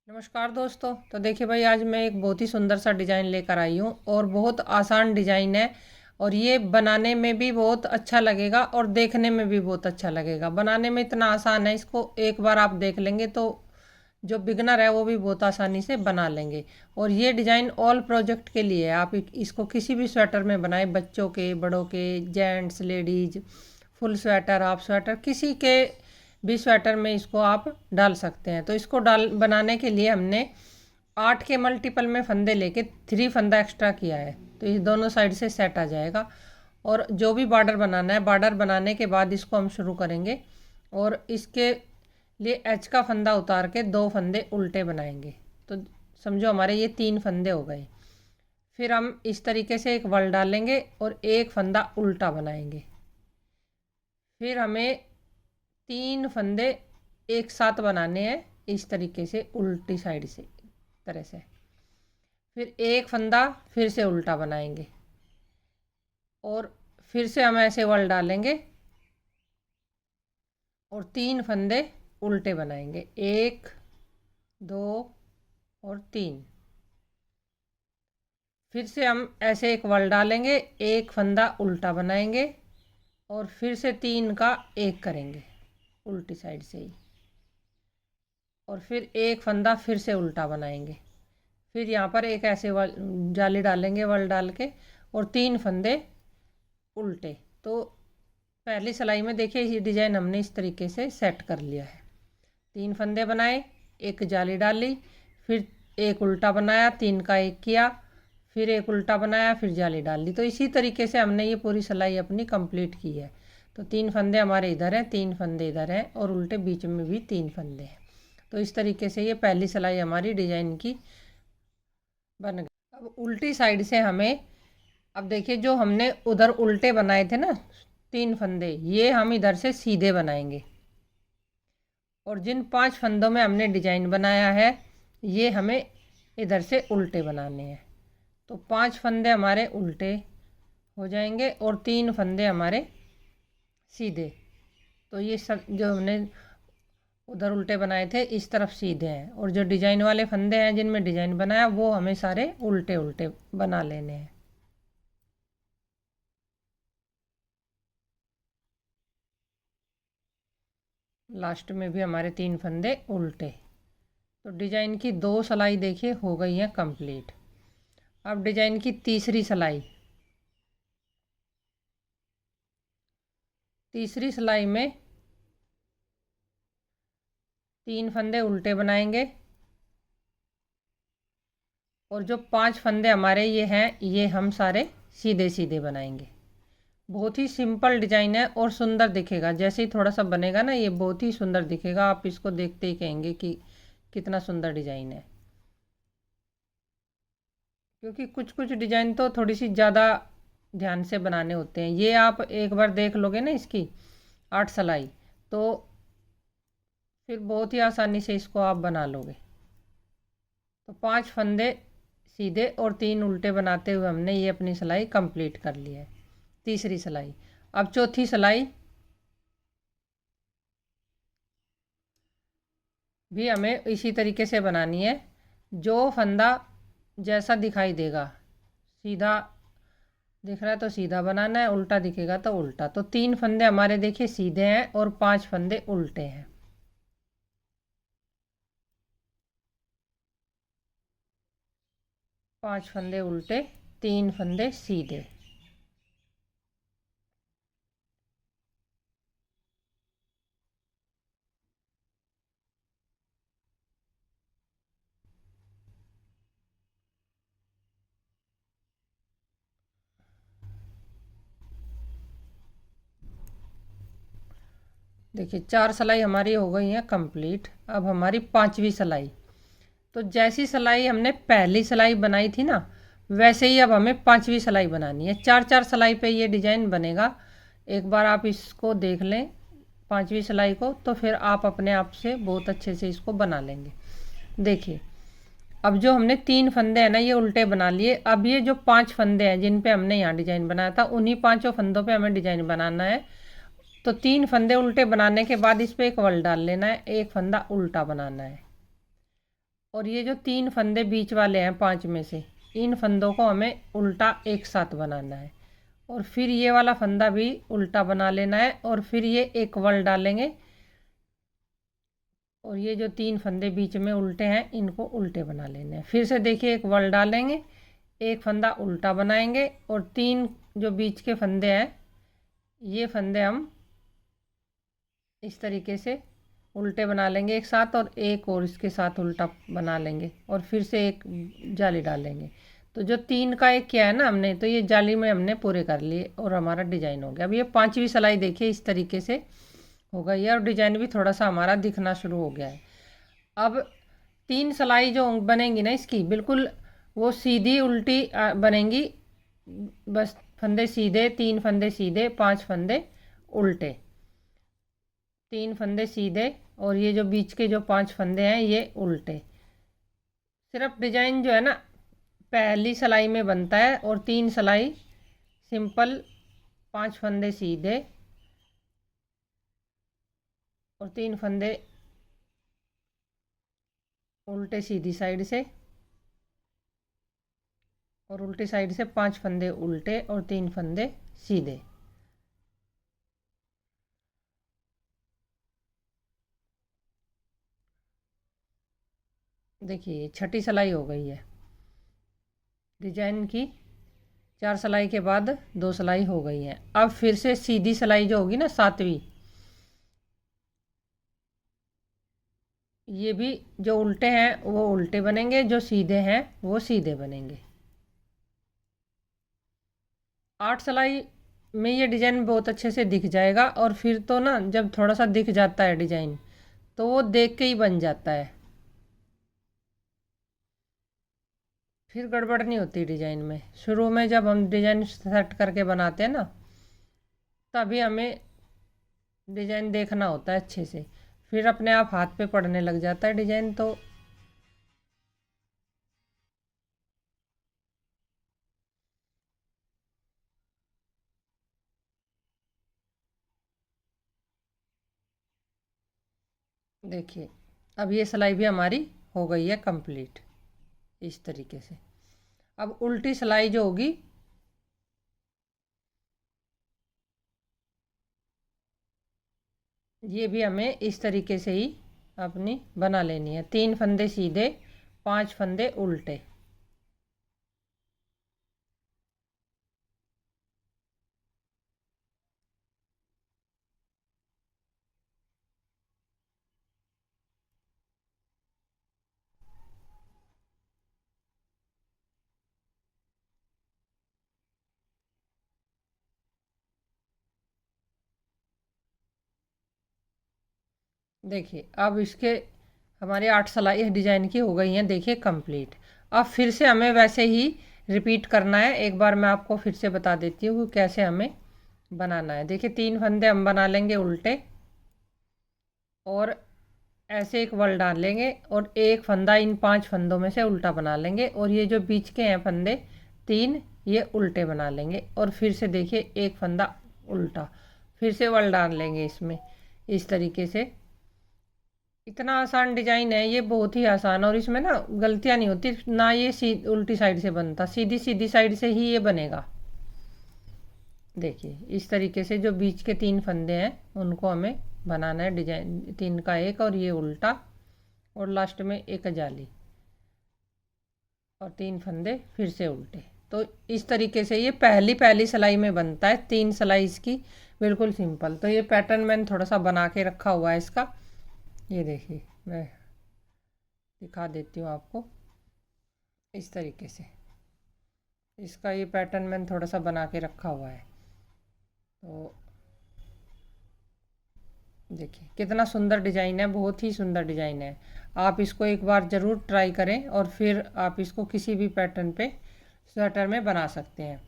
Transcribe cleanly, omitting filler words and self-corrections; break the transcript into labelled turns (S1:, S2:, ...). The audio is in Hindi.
S1: नमस्कार दोस्तों। तो देखिए भाई, आज मैं एक बहुत ही सुंदर सा डिज़ाइन लेकर आई हूँ और बहुत आसान डिज़ाइन है। और ये बनाने में भी बहुत अच्छा लगेगा और देखने में भी बहुत अच्छा लगेगा। बनाने में इतना आसान है, इसको एक बार आप देख लेंगे तो जो बिगनर है वो भी बहुत आसानी से बना लेंगे। और ये डिज़ाइन ऑल प्रोजेक्ट के लिए है। आप इसको किसी भी स्वेटर में बनाएं, बच्चों के, बड़ों के, gents, ladies, full sweater, half sweater, किसी के भी स्वेटर में इसको आप डाल सकते हैं। तो इसको बनाने के लिए हमने 8 के मल्टीपल में फंदे लेके 3 फंदा एक्स्ट्रा किया है। तो ये दोनों साइड से सेट आ जाएगा। और जो भी बॉर्डर बनाना है, बॉर्डर बनाने के बाद इसको हम शुरू करेंगे। और इसके लिए एच का फंदा उतार के 2 फंदे उल्टे बनाएंगे। तो समझो हमारे ये 3 फंदे हो गए। फिर हम इस तरीके से एक वल डालेंगे और एक फंदा उल्टा बनाएंगे। फिर हमें 3 फंदे एक साथ बनाने हैं, इस तरीके से उल्टी साइड से तरह से। फिर एक फंदा फिर से उल्टा बनाएंगे और फिर से हम ऐसे वल डालेंगे और 3 फंदे उल्टे बनाएंगे, 1 2 और 3। फिर से हम ऐसे एक वल डालेंगे, एक फंदा उल्टा बनाएंगे और फिर से 3 का एक करेंगे उल्टी साइड से ही। और फिर एक फंदा फिर से उल्टा बनाएंगे। फिर यहाँ पर एक ऐसे जाली डालेंगे वल डाल के और 3 फंदे उल्टे। तो पहली सिलाई में देखिए ये डिज़ाइन हमने इस तरीके से सेट कर लिया है। 3 फंदे बनाए, एक जाली डाली, फिर एक उल्टा बनाया, 3 का एक किया, फिर एक उल्टा बनाया, फिर जाली डाल ली। तो इसी तरीके से हमने ये पूरी सिलाई अपनी कंप्लीट की है। तो 3 फंदे हमारे इधर हैं, 3 फंदे इधर हैं और उल्टे बीच में भी 3 फंदे हैं। तो इस तरीके से ये पहली सिलाई हमारी डिज़ाइन की बन गई। अब उल्टी साइड से हमें, अब देखिए जो हमने उधर उल्टे बनाए थे ना 3 फंदे, ये हम इधर से सीधे बनाएंगे। और जिन 5 फंदों में हमने डिजाइन बनाया है ये हमें इधर से उल्टे बनाने हैं। तो 5 फंदे हमारे उल्टे हो जाएंगे और 3 फंदे हमारे सीधे। तो ये सब जो हमने उधर उल्टे बनाए थे इस तरफ सीधे हैं, और जो डिजाइन वाले फंदे हैं जिनमें डिजाइन बनाया वो हमें सारे उल्टे उल्टे बना लेने हैं। लास्ट में भी हमारे 3 फंदे उल्टे। तो डिजाइन की 2 सिलाई देखिए हो गई है कंप्लीट। अब डिजाइन की तीसरी सिलाई, तीसरी सिलाई में 3 फंदे उल्टे बनाएंगे और जो 5 फंदे हमारे ये हैं ये हम सारे सीधे सीधे बनाएंगे। बहुत ही सिंपल डिजाइन है और सुंदर दिखेगा। जैसे ही थोड़ा सा बनेगा ना ये बहुत ही सुंदर दिखेगा। आप इसको देखते ही कहेंगे कि कितना सुंदर डिजाइन है। क्योंकि कुछ कुछ डिजाइन तो थोड़ी सी ज़्यादा ध्यान से बनाने होते हैं। ये आप एक बार देख लोगे ना इसकी 8 सिलाई, तो फिर बहुत ही आसानी से इसको आप बना लोगे। तो 5 फंदे सीधे और 3 उल्टे बनाते हुए हमने ये अपनी सिलाई कंप्लीट कर ली है, तीसरी सिलाई। अब चौथी सिलाई भी हमें इसी तरीके से बनानी है। जो फंदा जैसा दिखाई देगा, सीधा दिख रहा है तो सीधा बनाना है, उल्टा दिखेगा तो उल्टा। तो 3 फंदे हमारे देखिए सीधे हैं और 5 फंदे उल्टे हैं। पांच फंदे उल्टे, 3 फंदे सीधे। देखिए 4 सिलाई हमारी हो गई है कंप्लीट। अब हमारी 5वीं सिलाई। तो जैसी सिलाई हमने पहली सिलाई बनाई थी ना, वैसे ही अब हमें 5वीं सिलाई बनानी है। 4 4 सिलाई पे ये डिजाइन बनेगा। एक बार आप इसको देख लें 5वीं सिलाई को, तो फिर आप अपने आप से बहुत अच्छे से इसको बना लेंगे। देखिए अब जो हमने 3 फंदे हैं ना ये उल्टे बना लिए। अब ये जो 5 फंदे हैं जिन पे हमने यहाँ डिजाइन बनाया था, उन्हीं 5 फंदों पे हमें डिजाइन बनाना है। तो 3 फंदे उल्टे बनाने के बाद इस पे एक वल डाल लेना है, एक फंदा उल्टा बनाना है। और ये जो 3 फंदे बीच वाले हैं 5 में से, इन फंदों को हमें उल्टा एक साथ बनाना है। और फिर ये वाला फंदा भी उल्टा बना लेना है और फिर ये एक वल डालेंगे और ये जो 3 फंदे बीच में उल्टे हैं इनको उल्टे बना लेने हैं। फिर से देखिए, एक वल डालेंगे, एक फंदा उल्टा बनाएंगे और 3 जो बीच के फंदे हैं ये फंदे हम इस तरीके से उल्टे बना लेंगे एक साथ और एक और इसके साथ उल्टा बना लेंगे और फिर से एक जाली डालेंगे। तो जो 3 का एक किया है ना हमने, तो ये जाली में हमने पूरे कर लिए और हमारा डिजाइन हो गया। अब ये 5वीं सिलाई देखिए इस तरीके से हो गई है और डिजाइन भी थोड़ा सा हमारा दिखना शुरू हो गया है। अब 3 सिलाई जो बनेंगी ना इसकी, बिल्कुल वो सीधी उल्टी बनेंगी, बस फंदे सीधे, 3 फंदे सीधे, 5 फंदे उल्टे, 3 फंदे सीधे और ये जो बीच के जो 5 फंदे हैं ये उल्टे। सिर्फ डिजाइन जो है ना पहली सिलाई में बनता है और 3 सिलाई सिंपल, 5 फंदे सीधे और 3 फंदे उल्टे सीधी साइड से और उल्टी साइड से 5 फंदे उल्टे और 3 फंदे सीधे। देखिए 6ठी सिलाई हो गई है डिजाइन की। 4 सिलाई के बाद 2 सिलाई हो गई है। अब फिर से सीधी सिलाई जो होगी ना 7वीं, ये भी जो उल्टे हैं वो उल्टे बनेंगे, जो सीधे हैं वो सीधे बनेंगे। 8 सिलाई में ये डिजाइन बहुत अच्छे से दिख जाएगा और फिर तो ना जब थोड़ा सा दिख जाता है डिजाइन तो वो देख के ही बन जाता है, फिर गड़बड़ नहीं होती डिजाइन में। शुरू में जब हम डिजाइन सेट करके बनाते हैं ना तभी हमें डिजाइन देखना होता है अच्छे से, फिर अपने आप हाथ पे पड़ने लग जाता है डिजाइन। तो देखिए अब ये सिलाई भी हमारी हो गई है कंप्लीट इस तरीके से। अब उल्टी सिलाई जो होगी ये भी हमें इस तरीके से ही अपनी बना लेनी है। 3 फंदे सीधे, 5 फंदे उल्टे। देखिए अब इसके हमारे 8 सिलाई डिजाइन की हो गई हैं देखिए कंप्लीट। अब फिर से हमें वैसे ही रिपीट करना है। एक बार मैं आपको फिर से बता देती हूँ कि कैसे हमें बनाना है। देखिए 3 फंदे हम बना लेंगे उल्टे और ऐसे एक वल डाल लेंगे और एक फंदा इन 5 फंदों में से उल्टा बना लेंगे और ये जो बीच के हैं फंदे 3 ये उल्टे बना लेंगे और फिर से देखिए एक फंदा उल्टा, फिर से वल डाल लेंगे इसमें इस तरीके से। इतना आसान डिजाइन है ये, बहुत ही आसान, और इसमें ना गलतियां नहीं होती ना। ये उल्टी साइड से बनता, सीधी सीधी साइड से ही ये बनेगा। देखिए इस तरीके से जो बीच के 3 फंदे हैं उनको हमें बनाना है डिजाइन, 3 का एक और ये उल्टा और लास्ट में एक जाली और 3 फंदे फिर से उल्टे। तो इस तरीके से ये पहली पहली सिलाई में बनता है। 3 सिलाई इसकी बिल्कुल सिंपल। तो ये पैटर्न मैंने थोड़ा सा बना के रखा हुआ है इसका, ये देखिए मैं दिखा देती हूँ आपको इस तरीके से। इसका ये पैटर्न मैंने थोड़ा सा बना के रखा हुआ है। तो देखिए कितना सुंदर डिज़ाइन है, बहुत ही सुंदर डिज़ाइन है। आप इसको एक बार ज़रूर ट्राई करें और फिर आप इसको किसी भी पैटर्न पे स्वेटर में बना सकते हैं।